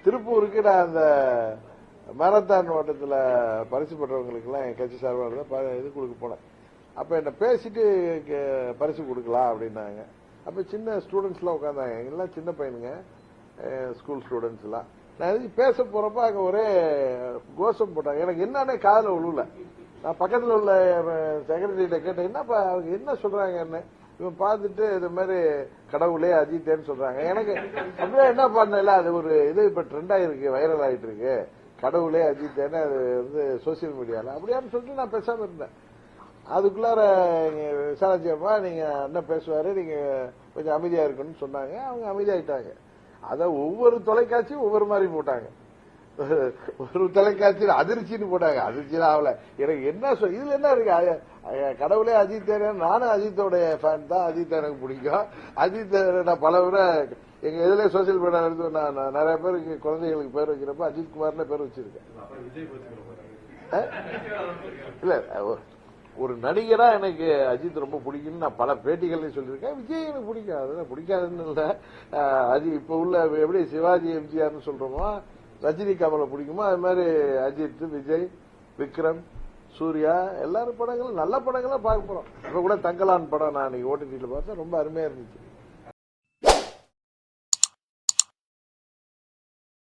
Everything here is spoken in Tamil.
திருப்பூருக்கு நான் அந்த மாரத்தான் ஓட்டத்தில் பரிசு பெற்றவங்களுக்கு எல்லாம் என் கட்சி சார்பாக இது கொடுக்க போனேன். அப்ப என்ன பேசிட்டு பரிசு கொடுக்கலாம் அப்படின்னாங்க. அப்ப சின்ன ஸ்டூடெண்ட்ஸ் எல்லாம் உட்காந்தாங்க, எல்லாம் சின்ன பையனுங்க, ஸ்கூல் ஸ்டூடெண்ட்ஸ் எல்லாம். நான் எதுக்கு பேச போறப்ப அங்க ஒரே கோஷம் போட்டாங்க. எனக்கு என்னன்னே காதுல விழுல. நான் பக்கத்துல உள்ள செக்ரட்டரிட்ட கேட்டேன், என்னப்பா அவங்க என்ன சொல்றாங்க என்ன. இவன் பார்த்துட்டு இது மாதிரி கடவுளே அஜித்தேன்னு சொல்றாங்க. எனக்கு அப்படியே என்ன பண்ணல, அது ஒரு இது இப்ப ட்ரெண்ட் ஆயிருக்கு, வைரல் ஆயிட்டு இருக்கு, கடவுளே அஜித்தேன்னு அது வந்து சோசியல் மீடியால அப்படியான்னு சொல்லிட்டு நான் பேசாம இருந்தேன். அதுக்குள்ளார விசாரிச்சப்பா நீங்க அண்ணன் பேசுவாரு, நீங்க கொஞ்சம் அமைதியா இருக்கணும்னு சொன்னாங்க. அவங்க அமைதியாயிட்டாங்க. அத ஒவ்வொரு தொலைக்காட்சியும் ஒவ்வொரு மாதிரி போட்டாங்க. ஒரு தொலைக்காட்சியில் அதிர்ச்சின்னு போட்டாங்க. அதிர்ச்சியில ஆகல. எனக்கு என்ன இதுல என்ன இருக்கு, கடவுளே அஜித். நானும் அஜித்தோட ஃபேன் தான், அஜித் எனக்கு பிடிக்கும். அஜித் நான் பல முறை எங்க இதுல சோசியல் மீடியா எடுத்து நான் நிறைய பேருக்கு குழந்தைகளுக்கு பேர் வைக்கிறப்ப அஜித் குமார்னு பேர் வச்சிருக்கேன். இல்ல, ஒரு நடிகரா எனக்கு அஜித் ரொம்ப பிடிக்கும்னு நான் பல பேட்டிகள்ல சொல்லியிருக்கேன். விஜய் எனக்கு பிடிக்கும், அதெல்லாம் பிடிக்காதுன்னு இல்ல. அஜித் இப்ப உள்ள எப்படி சிவாஜி எம்ஜிஆர்னு சொல்றோமோ, ரஜினி கமலை பிடிக்குமோ, அது மாதிரி அஜித், விஜய், விக்ரம், சூர்யா எல்லாரும் படங்களும் நல்ல படங்களும் பார்க்க போறோம். இப்ப கூட தங்கலான் படம் நான் ஓடிடில பார்த்தேன், ரொம்ப அருமையா இருந்துச்சு.